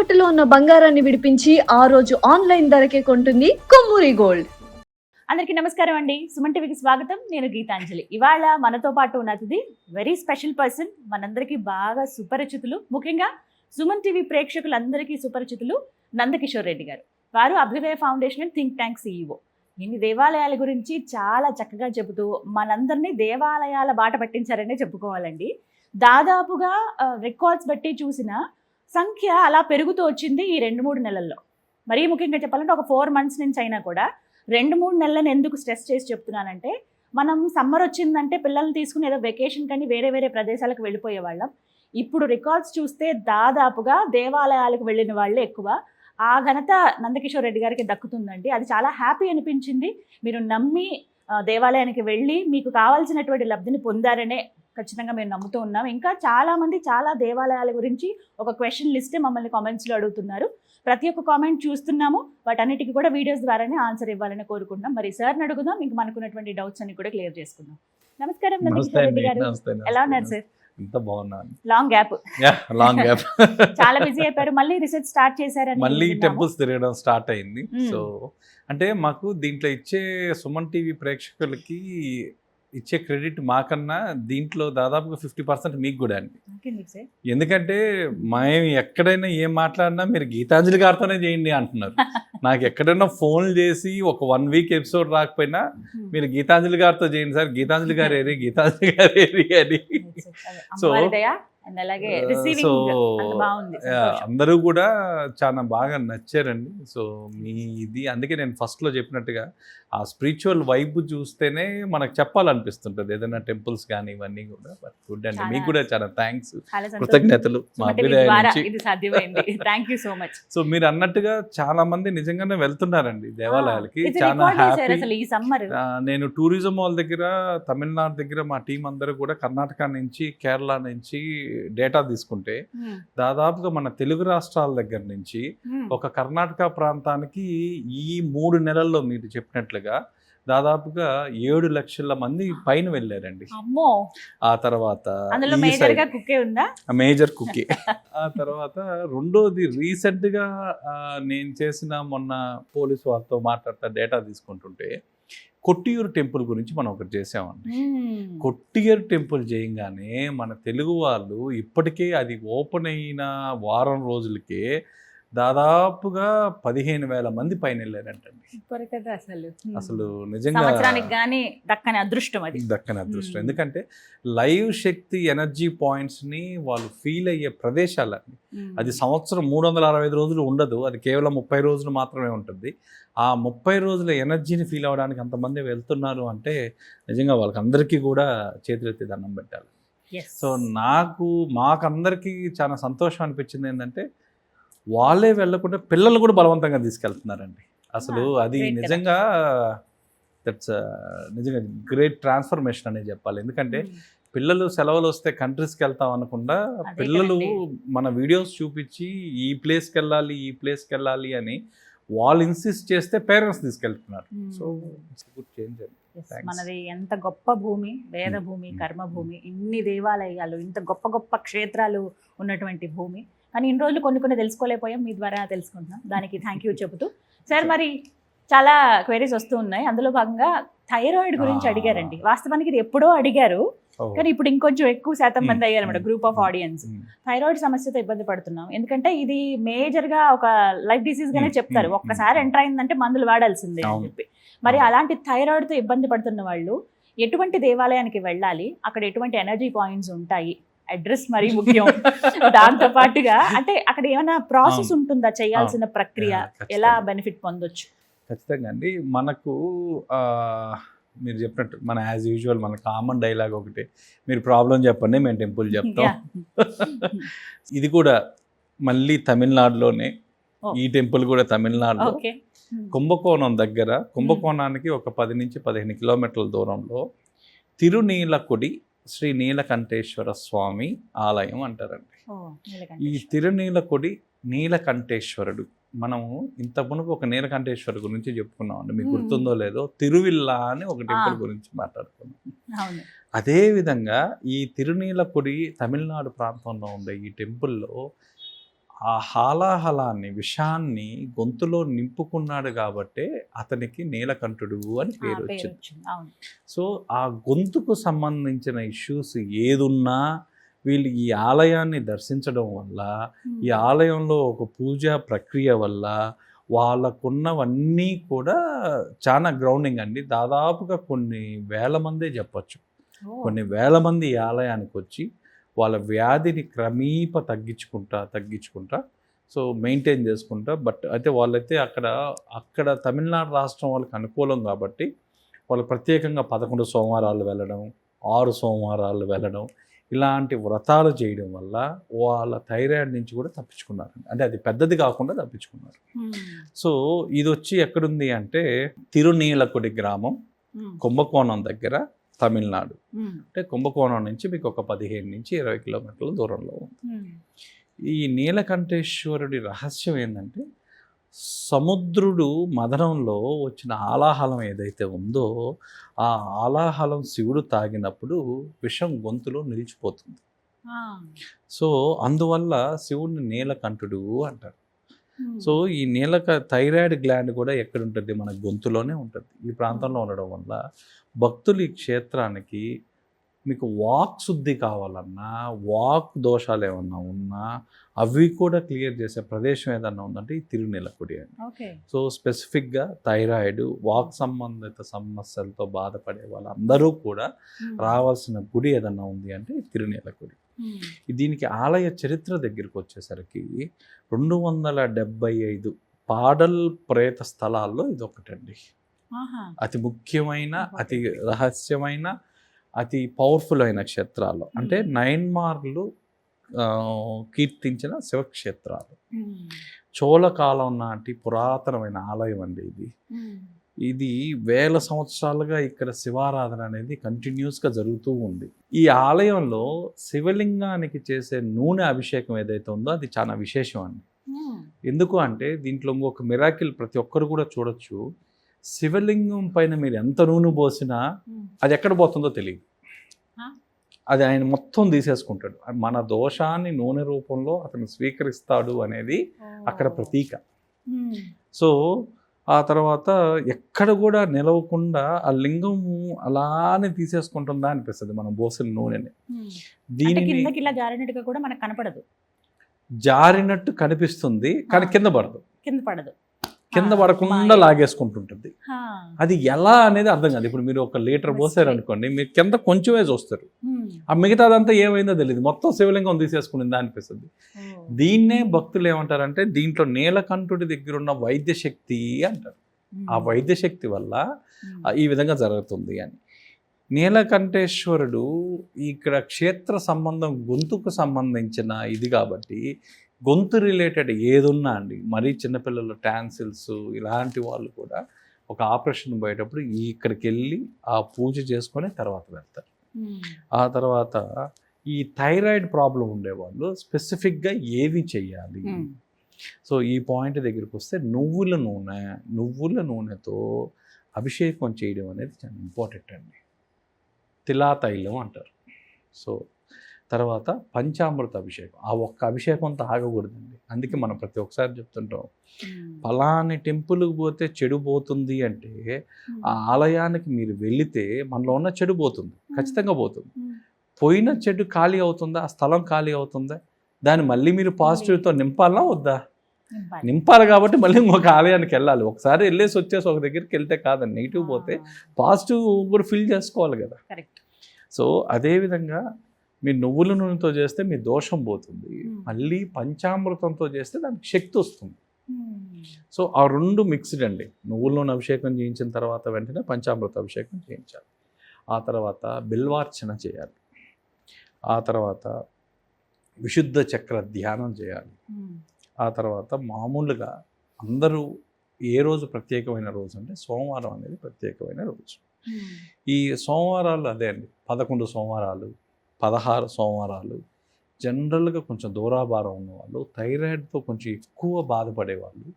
తాకట్టులో ఉన్న బంగారాన్ని విడిపించి ఆ రోజు ఆన్లైన్ ధరకే కొంటుంది కొమ్మూరి గోల్డ్. అందరికీ నమస్కారం అండి. సుమన్ టీవీకి స్వాగతం. నేను గీతాంజలి. ఇవాళ మనతో పాటు ఉన్న అతిథి వెరీ స్పెషల్ పర్సన్, మనందరికీ బాగా సుపరిచితులు, ముఖ్యంగా సుమన్ టీవీ ప్రేక్షకులందరికీ సుపరిచితులు నందకిషోర్ రెడ్డి గారు. వారు అభ్యుదయ foundation and think tank CEO. ఇన్ని దేవాలయాల గురించి చాలా చక్కగా చెబుతూ మనందరినీ దేవాలయాల బాట పట్టించారనే చెప్పుకోవాలండి. దాదాపుగా రికార్డ్స్ బట్టి చూసిన సంఖ్య అలా పెరుగుతూ వచ్చింది ఈ 2-3 నెలల్లో. మరీ ముఖ్యంగా చెప్పాలంటే ఒక 4 months నుంచి అయినా కూడా 2-3 నెలలను ఎందుకు స్ట్రెస్ చేసి చెప్తున్నానంటే, మనం సమ్మర్ వచ్చిందంటే పిల్లల్ని తీసుకుని ఏదో వెకేషన్ కానీ వేరే వేరే ప్రదేశాలకు వెళ్ళిపోయే వాళ్ళం. ఇప్పుడు రికార్డ్స్ చూస్తే దాదాపుగా దేవాలయాలకు వెళ్ళిన వాళ్ళే ఎక్కువ. ఆ ఘనత నందకిషోర్ రెడ్డి గారికి దక్కుతుందండి. అది చాలా హ్యాపీ అనిపించింది. మీరు నమ్మి దేవాలయానికి వెళ్ళి మీకు కావాల్సినటువంటి లబ్ధిని పొందారనే ఖచ్చితంగా మేము నమ్ముతూ ఉన్నాం. ఇంకా చాలామంది చాలా దేవాలయాల గురించి ఒక క్వశ్చన్ లిస్ట్ మమ్మల్ని కామెంట్స్లో అడుగుతున్నారు. ప్రతి ఒక్క కామెంట్ చూస్తున్నాము. వాటన్నిటికీ కూడా వీడియోస్ ద్వారానే ఆన్సర్ ఇవ్వాలని కోరుకుంటున్నాం. మరి సార్ని అడుగుదాం, ఇంకా మనకున్నటువంటి డౌట్స్ అన్ని కూడా క్లియర్ చేసుకుందాం. నమస్కారం నందకిషోర్ రెడ్డి గారు, ఎలా ఉన్నారు సార్? ఎంత బాగున్నాను. లాంగ్ గ్యాప్ చాలా బిజీ అయిపోయారు. మళ్ళీ రీసెర్చ్ స్టార్ట్ చేశారని, మళ్ళీ టెంపుల్స్ తిరగడం స్టార్ట్ అయింది. సో అంటే మాకు దీంట్లో ఇచ్చే సుమన్ టీవీ ప్రేక్షకులకి ఇచ్చే క్రెడిట్ మాకన్నా దీంట్లో దాదాపుగా 50% మీకు కూడా అండి. ఎందుకంటే మేము ఎక్కడైనా ఏం మాట్లాడినా మీరు గీతాంజలి గారితోనే చేయండి అంటున్నారు. నాకు ఎక్కడైనా ఫోన్ చేసి ఒక 1 week ఎపిసోడ్ రాకపోయినా మీరు గీతాంజలి గారితో చేయండి సార్, గీతాంజలి గారు ఏరి, గీతాంజలి గారు ఏరి అని. సో అందరూ కూడా చాలా బాగా నచ్చారండి. సో మీ ఇది అందుకే నేను ఫస్ట్లో చెప్పినట్టుగా ఆ స్పిరిచువల్ వైబ్ చూస్తేనే మనకు చెప్పాలనిపిస్తుంటుంది ఏదైనా టెంపుల్స్ కానీ ఇవన్నీ కూడా. బట్ గుడ్ అండి, మీకు కూడా చాలా థ్యాంక్స్, కృతజ్ఞతలు మా అభ్యుదయ నుంచి. సో మీరు అన్నట్టుగా చాలా మంది నిజంగానే వెళ్తున్నారండి దేవాలయాలకి. చాలా హ్యాపీ. నేను టూరిజం వాళ్ళ దగ్గర, తమిళనాడు దగ్గర మా టీం అందరూ కూడా కర్ణాటక నుంచి, కేరళ నుంచి డేటా తీసుకుంటే దాదాపుగా మన తెలుగు రాష్ట్రాల దగ్గర నుంచి ఒక కర్ణాటక ప్రాంతానికి ఈ 3 నెలల్లో మీరు చెప్పినట్లుగా దాదాపుగా 7 లక్షల మంది పైన వెళ్ళారండి. ఆ తర్వాత మేజర్ కుకే. ఆ తర్వాత రెండోది రీసెంట్ గా నేను చేసిన మొన్న పోలీసు వారితో మాట్లాడుతూ డేటా తీసుకుంటుంటే కొట్టియూరు టెంపుల్ గురించి మనం ఒకటి చేసామండి. కొట్టియూరు టెంపుల్ చేయగానే మన తెలుగు వాళ్ళు ఇప్పటికే అది ఓపెన్ అయిన వారం రోజులకే దాదాపుగా 15,000 మంది పైన వెళ్ళారంటండి. అసలు నిజంగా దక్కని అదృష్టం. ఎందుకంటే లైవ్ శక్తి ఎనర్జీ పాయింట్స్ ని వాళ్ళు ఫీల్ అయ్యే ప్రదేశాలని, అది సంవత్సరం 365 రోజులు ఉండదు, అది కేవలం 30 రోజులు మాత్రమే ఉంటుంది. ఆ 30 రోజుల ఎనర్జీని ఫీల్ అవ్వడానికి అంతమంది వెళ్తున్నారు అంటే నిజంగా వాళ్ళకి అందరికీ కూడా చేతులెత్తి దండం పెట్టాలి. సో మాకందరికీ చాలా సంతోషం అనిపించింది ఏంటంటే, వాళ్ళే వెళ్ళకుండా పిల్లలు కూడా బలవంతంగా తీసుకెళ్తున్నారండి. అసలు అది నిజంగా నిజంగా గ్రేట్ ట్రాన్స్ఫర్మేషన్ అనేది చెప్పాలి. ఎందుకంటే పిల్లలు సెలవులు వస్తే కంట్రీస్కి వెళ్తాం అనకుండా పిల్లలు మన వీడియోస్ చూపించి ఈ ప్లేస్కి వెళ్ళాలి, ఈ ప్లేస్కి వెళ్ళాలి అని వాళ్ళు ఇన్సిస్ట్ చేస్తే పేరెంట్స్ తీసుకెళ్తున్నారు. సో ఇట్స్ గుడ్ చేంజ్ అండి. మనది ఎంత గొప్ప భూమి, వేద భూమి, కర్మభూమి, ఇన్ని దేవాలయాలు, ఇంత గొప్ప గొప్ప క్షేత్రాలు ఉన్నటువంటి భూమి. కానీ ఇన్ని రోజులు కొన్ని తెలుసుకోలేకపోయాం, మీ ద్వారా తెలుసుకుంటున్నాం. దానికి థ్యాంక్ యూ చెబుతూ సార్, మరి చాలా క్వైరీస్ వస్తూ ఉన్నాయి. అందులో భాగంగా థైరాయిడ్ గురించి అడిగారండి. వాస్తవానికి ఇది ఎప్పుడో అడిగారు, కానీ ఇప్పుడు ఇంకొంచెం ఎక్కువ శాతం మంది అయ్యారన్నమాట గ్రూప్ ఆఫ్ ఆడియన్స్. థైరాయిడ్ సమస్యతో ఇబ్బంది పడుతున్నాం. ఎందుకంటే ఇది మేజర్గా ఒక లైఫ్ డిసీజ్ గానే చెప్తారు. ఒక్కసారి ఎంటర్ అయిందంటే మందులు వాడాల్సిందే అని చెప్పి. మరి అలాంటి థైరాయిడ్తో ఇబ్బంది పడుతున్న వాళ్ళు ఎటువంటి దేవాలయానికి వెళ్ళాలి, అక్కడ ఎటువంటి ఎనర్జీ పాయింట్స్ ఉంటాయి, అడ్రస్ మరీ ముఖ్యం, దాంతో పాటుగా అంటే అక్కడ ఏమైనా ప్రాసెస్ ఉంటుందా, చేయాల్సిన ప్రక్రియ, ఎలా బెనిఫిట్ పొందొచ్చు? ఖచ్చితంగా అండి. మనకు మీరు చెప్పినట్టు మన యాజ్ యూజువల్ మన కామన్ డైలాగ్ ఒకటి, మీరు ప్రాబ్లం చెప్పండి మేము టెంపుల్ చెప్తాం. ఇది కూడా మళ్ళీ తమిళనాడులోనే, ఈ టెంపుల్ కూడా తమిళనాడులో కుంభకోణం దగ్గర, కుంభకోణానికి ఒక 10 నుంచి 15 కిలోమీటర్ల దూరంలో తిరునీలకుడి శ్రీ నీలకంఠేశ్వర స్వామి ఆలయం అంటారండి. ఈ తిరునీలకుడి నీలకంఠేశ్వరుడు, మనము ఇంత మునుపు ఒక నీలకంఠేశ్వరు గురించి చెప్పుకున్నాం అండి, మీకు గుర్తుందో లేదో, తిరువిల్లా అని ఒక టెంపుల్ గురించి మాట్లాడుకున్నాం. అదేవిధంగా ఈ తిరునీలకుడి తమిళనాడు ప్రాంతంలో ఉండే ఈ టెంపుల్లో ఆ హాలాహలాన్ని విషాన్ని గొంతులో నింపుకున్నాడు కాబట్టే అతనికి నీలకంఠుడు అని పేరు పేరు వచ్చింది. వచ్చింది. అవును. సో ఆ గొంతుకు సంబంధించిన ఇష్యూస్ ఏదున్నా వీళ్ళు ఈ ఆలయాన్ని దర్శించడం వల్ల, ఈ ఆలయంలో ఒక పూజా ప్రక్రియ వల్ల వాళ్ళకున్నవన్నీ కూడా చాలా గ్రౌండింగ్ అండి. దాదాపుగా కొన్ని వేల మందే చెప్పొచ్చు. ఓ. కొన్ని వేల మంది ఈ ఆలయానికి వచ్చి వాళ్ళ వ్యాధిని క్రమేప తగ్గించుకుంటా సో మెయింటైన్ చేసుకుంటా. బట్ అయితే వాళ్ళైతే అక్కడ తమిళనాడు రాష్ట్రం వాళ్ళకి అనుకూలం కాబట్టి వాళ్ళు ప్రత్యేకంగా 11 సోమవారాలు వెళ్ళడం, 6 సోమవారాలు వెళ్ళడం, ఇలాంటి వ్రతాలు చేయడం వల్ల వాళ్ళ థైరాయిడ్ నుంచి కూడా తప్పించుకున్నారు. అంటే అది పెద్దది కాకుండా తప్పించుకున్నారు. సో ఇది వచ్చి ఎక్కడుంది అంటే తిరునీలకుడి గ్రామం, కుంభకోణం దగ్గర, తమిళనాడు. అంటే కుంభకోణం నుంచి మీకు ఒక 15 నుంచి 20 కిలోమీటర్ల దూరంలో ఉంది. ఈ నీలకంఠేశ్వరుడి రహస్యం ఏంటంటే సముద్రుడు మదనంలో వచ్చిన ఆలాహలం ఏదైతే ఉందో ఆ ఆలాహలం శివుడు తాగినప్పుడు విషం గొంతులో నిలిచిపోతుంది. సో అందువల్ల శివుడిని నీలకంఠుడు అంటారు. సో ఈ థైరాయిడ్ గ్లాండ్ కూడా ఎక్కడ ఉంటుంది? మన గొంతులోనే ఉంటుంది. ఈ ప్రాంతంలో ఉండడం వల్ల భక్తులు ఈ క్షేత్రానికి మీకు వాక్ శుద్ధి కావాలన్నా, వాక్ దోషాలు ఏమన్నా ఉన్నా అవి కూడా క్లియర్ చేసే ప్రదేశం ఏదన్నా ఉందంటే ఈ తిరునీలకుడి అండి. సో స్పెసిఫిక్గా థైరాయిడ్, వాక్ సంబంధిత సమస్యలతో బాధపడే వాళ్ళందరూ కూడా రావాల్సిన గుడి ఏదన్నా ఉంది అంటే ఈ తిరునీలకుడి. దీనికి ఆలయ చరిత్ర దగ్గరికి వచ్చేసరికి 275 పాడల్ ప్రేత స్థలాల్లో ఇది ఒకటండి. అతి ముఖ్యమైన, అతి రహస్యమైన, అతి పవర్ఫుల్ అయిన క్షేత్రాలు. అంటే 9 మార్లు కీర్తించిన శివక్షేత్రాలు. చోళకాలం నాటి పురాతనమైన ఆలయం అండి ఇది. ఇది వేల సంవత్సరాలుగా ఇక్కడ శివారాధన అనేది కంటిన్యూస్గా జరుగుతూ ఉంది. ఈ ఆలయంలో శివలింగానికి చేసే నూనె అభిషేకం ఏదైతే ఉందో అది చాలా విశేషం అండి. ఎందుకు అంటే దీంట్లో ఇంకొక మిరాకిల్ ప్రతి ఒక్కరు కూడా చూడొచ్చు. శివలింగం పైన మీరు ఎంత నూనె పోసినా అది ఎక్కడ పోతుందో తెలియదు. అది ఆయన మొత్తం తీసేసుకుంటాడు. మన దోషాన్ని నూనె రూపంలో అతను స్వీకరిస్తాడు అనేది అక్కడ ప్రతీక. సో ఆ తర్వాత ఎక్కడ కూడా నిలవకుండా ఆ లింగం అలానే తీసేసుకుంటుందా అనిపిస్తుంది మనం పోసిన నూనెని. దీనిని జారినట్టుగా కూడా మనకు కనపడదు. జారినట్టు కనిపిస్తుంది కానీ కింద పడదు. కింద పడకుండా లాగేసుకుంటుంటుంది. అది ఎలా అనేది అర్థం కాదు. ఇప్పుడు మీరు 1 లీటర్ పోసారు అనుకోండి, మీరు కింద కొంచెమే చూస్తారు, ఆ మిగతాదంతా ఏమైందో తెలియదు, మొత్తం శివలింగం తీసేసుకునిందా అనిపిస్తుంది. దీన్నే భక్తులు ఏమంటారంటే దీంట్లో నీలకంఠుడి దగ్గర ఉన్న వైద్య శక్తి అంటారు. ఆ వైద్య శక్తి వల్ల ఈ విధంగా జరుగుతుంది అని. నీలకంఠేశ్వరుడు ఇక్కడ క్షేత్ర సంబంధం గొంతుకు సంబంధించిన ఇది కాబట్టి గొంతు రిలేటెడ్ ఏదున్నా అండి, మరీ చిన్నపిల్లలు టాన్సిల్స్ ఇలాంటి వాళ్ళు కూడా ఒక ఆపరేషన్ పోయేటప్పుడు ఇక్కడికి వెళ్ళి ఆ పూజ చేసుకొని తర్వాత వెళ్తారు. ఆ తర్వాత ఈ థైరాయిడ్ ప్రాబ్లం ఉండేవాళ్ళు స్పెసిఫిక్గా ఏవి చెయ్యాలి? సో ఈ పాయింట్ దగ్గరికి వస్తే నువ్వుల నూనెతో అభిషేకం చేయడం అనేది చాలా ఇంపార్టెంట్ అండి. తిలాతైలం అంటారు. సో తర్వాత పంచామృత అభిషేకం, ఆ ఒక్క అభిషేకంతో ఆగకూడదండి. అందుకే మనం ప్రతి ఒక్కసారి చెప్తుంటాం, ఫలాని టెంపుల్కి పోతే చెడు పోతుంది అంటే ఆ ఆలయానికి మీరు వెళితే మనలో ఉన్న చెడు పోతుంది, ఖచ్చితంగా పోతుంది. పోయిన చెడు ఖాళీ అవుతుందా? ఆ స్థలం ఖాళీ అవుతుందా? దాన్ని మళ్ళీ మీరు పాజిటివ్తో నింపాలా వద్దా? నింపాలి కాబట్టి మళ్ళీ ఇంకొక ఆలయానికి వెళ్ళాలి. ఒకసారి వెళ్ళేసి వచ్చేసి ఒక దగ్గరికి వెళ్తే కాదండి, నెగిటివ్ పోతే పాజిటివ్ కూడా ఫిల్ చేసుకోవాలి కదా. సో అదేవిధంగా మీరు నువ్వుల నూనెతో చేస్తే మీ దోషం పోతుంది, మళ్ళీ పంచామృతంతో చేస్తే దానికి శక్తి వస్తుంది. సో ఆ 2 మిక్స్డ్ అండి. నువ్వుల నూనె అభిషేకం చేయించిన తర్వాత వెంటనే పంచామృత అభిషేకం చేయించాలి. ఆ తర్వాత బిల్వార్చన చేయాలి. ఆ తర్వాత విశుద్ధ చక్ర ధ్యానం చేయాలి. ఆ తర్వాత మామూలుగా అందరూ ఏ రోజు ప్రత్యేకమైన రోజు అంటే సోమవారం అనేది ప్రత్యేకమైన రోజు. ఈ సోమవారాలు అదే అండి, 11 సోమవారాలు, 16 సోమవారాలు. జనరల్గా కొంచెం దూరాభారం ఉన్నవాళ్ళు, థైరాయిడ్తో కొంచెం ఎక్కువ బాధపడేవాళ్ళు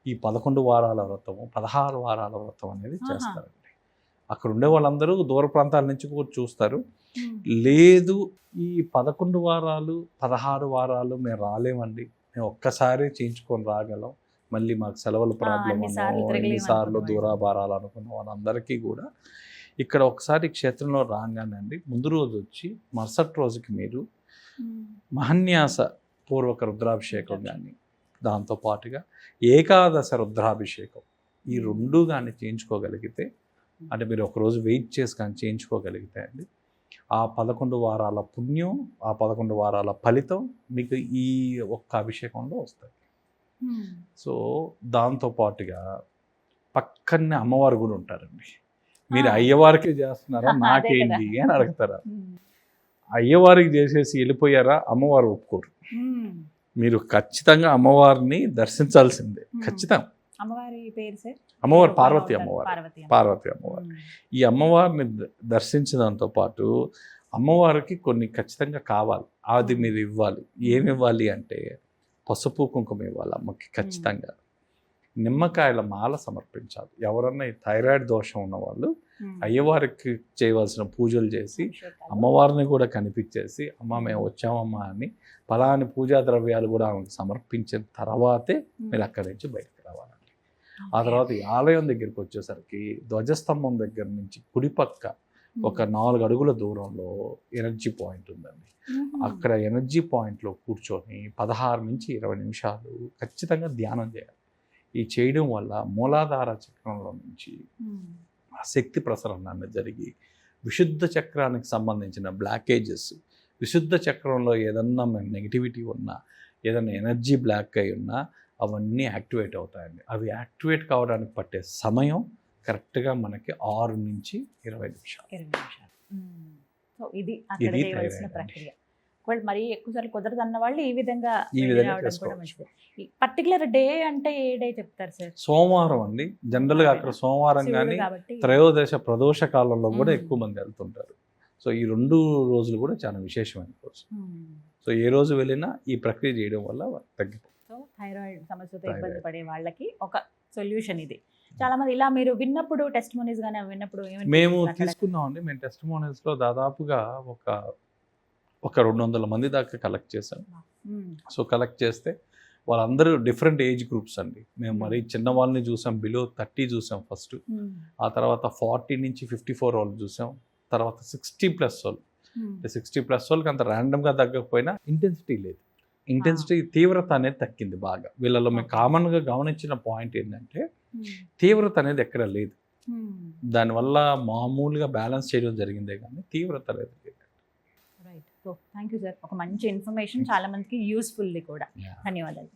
ఈ 11 వారాల వ్రతము, 16 వారాల వ్రతం అనేది చేస్తారండి. అక్కడ ఉండే వాళ్ళందరూ దూర ప్రాంతాల నుంచి కూడా చూస్తారు. లేదు ఈ 11 వారాలు 16 వారాలు మేము రాలేమండి, మేము ఒక్కసారి చేయించుకొని రాగలం, మళ్ళీ మాకు సెలవుల ప్రాబ్లం అన్నిసార్లు తిరగలేము ఎన్నిసార్లు అనుకున్న దూరాభారాలు అనుకున్న వాళ్ళందరికీ కూడా ఇక్కడ ఒకసారి క్షేత్రంలో రాగానే అండి, ముందు రోజు వచ్చి మరుసటి రోజుకి మీరు మహన్యాస పూర్వక రుద్రాభిషేకం కానీ, దాంతోపాటుగా ఏకాదశ రుద్రాభిషేకం, ఈ రెండు కానీ చేయించుకోగలిగితే, అంటే మీరు ఒకరోజు వెయిట్ చేసి కానీ చేయించుకోగలిగితే అండి, ఆ 11 వారాల పుణ్యం, ఆ 11 వారాల ఫలితం మీకు ఈ ఒక్క అభిషేకంలో వస్తుంది. సో దాంతోపాటుగా పక్కనే అమ్మవారు కూడా ఉంటారండి. మీరు అయ్యవారికి చేస్తున్నారా, అదే నాకేంటి అని అడుగుతారా? అయ్యవారికి చేసేసి వెళ్ళిపోయారా, అమ్మవారు ఒప్పుకోరు. మీరు ఖచ్చితంగా అమ్మవారిని దర్శించాల్సిందే, ఖచ్చితంగా. అమ్మవారి పేరు సార్? అమ్మవారు పార్వతి అమ్మవారు, పార్వతి అమ్మవారు. ఈ అమ్మవారిని దర్శించడంతో పాటు అమ్మవారికి కొన్ని ఖచ్చితంగా కావాలి, అది మీరు ఇవ్వాలి. ఏమి ఇవ్వాలి అంటే పసుపు కుంకుమ ఇవ్వాలి అమ్మకి ఖచ్చితంగా. నిమ్మకాయల మాల సమర్పించాలి. ఎవరన్నా ఈ థైరాయిడ్ దోషం ఉన్న వాళ్ళు అయ్యవారికి చేయవలసిన పూజలు చేసి అమ్మవారిని కూడా కనిపించేసి, అమ్మ మేము వచ్చామమ్మా అని ఫలాని పూజా ద్రవ్యాలు కూడా ఆమెకు సమర్పించిన తర్వాతే మీరు అక్కడి నుంచి బయటకు రావాలండి. ఆ తర్వాత ఈ ఆలయం దగ్గరికి వచ్చేసరికి ధ్వజస్తంభం దగ్గర నుంచి కుడిపక్క ఒక 4 అడుగుల దూరంలో ఎనర్జీ పాయింట్ ఉందండి. అక్కడ ఎనర్జీ పాయింట్లో కూర్చొని 16 నుంచి 20 నిమిషాలు ఖచ్చితంగా ధ్యానం చేయాలి. ఈ చేయడం వల్ల మూలాధార చక్రంలో నుంచి ఆ శక్తి ప్రసరణ అనేది జరిగి విశుద్ధ చక్రానికి సంబంధించిన బ్లాకేజెస్, విశుద్ధ చక్రంలో ఏదన్నా నెగిటివిటీ ఉన్నా, ఏదన్నా ఎనర్జీ బ్లాక్ అయి ఉన్నా అవన్నీ యాక్టివేట్ అవుతాయండి. అవి యాక్టివేట్ కావడానికి పట్టే సమయం కరెక్ట్గా మనకి 6 నుంచి 20 నిమిషాలు. సో ఇది అక్కడ చేయవలసిన ప్రక్రియ. ఒకవేళ మరీ ఎక్కువసార్లు కుదరదు అన్న వాళ్ళు ఈ విధంగా రావడం కూడా మంచిది. పర్టికులర్ డే అంటే ఏ డే చెప్తారు సార్? సోమవారం అండి. జనరల్గా అక్కడ సోమవారం కానీ త్రయోదశ ప్రదోష కాలంలో కూడా ఎక్కువ మంది వెళ్తుంటారు. సో ఈ 2 రోజులు కూడా చాలా విశేషమైన రోజు. సో ఏ రోజు వెళ్ళినా ఈ ప్రక్రియ చేయడం వల్ల తగ్గిపోతుంది. సో థైరాయిడ్ సమస్యతో ఇబ్బంది పడే వాళ్ళకి ఒక సొల్యూషన్ ఇది. చాలా మంది ఇలా మీరు విన్నప్పుడు టెస్టిమోనీస్ గానీ విన్నప్పుడు మేము తీసుకున్నామండి. మేము టెస్టిమోనీస్లో దాదాపుగా ఒక 200 మంది దాకా కలెక్ట్ చేశాం. సో కలెక్ట్ చేస్తే వాళ్ళందరూ డిఫరెంట్ ఏజ్ గ్రూప్స్ అండి. మేము మరి చిన్న వాళ్ళని చూసాం, బిలో 30 చూసాం ఫస్ట్. ఆ తర్వాత 40 నుంచి 54 వాళ్ళు చూసాం. తర్వాత 60+ వాళ్ళు. 60+ వాళ్ళకి అంత ర్యాండమ్గా తగ్గకపోయినా ఇంటెన్సిటీ లేదు. ఇంటెన్సిటీ తీవ్రత అనేది తగ్గింది బాగా. వీళ్ళలో మేము కామన్గా గమనించిన పాయింట్ ఏంటంటే తీవ్రత అనేది ఎక్కడ లేదు. దానివల్ల మామూలుగా బ్యాలెన్స్ చేయడం జరిగిందే కానీ తీవ్రత లేదు. Right. So thank you sir. ఒక మంచి ఇన్ఫర్మేషన్, చాలా మందికి యూస్ఫుల్ కూడా. ధన్యవాదాలు.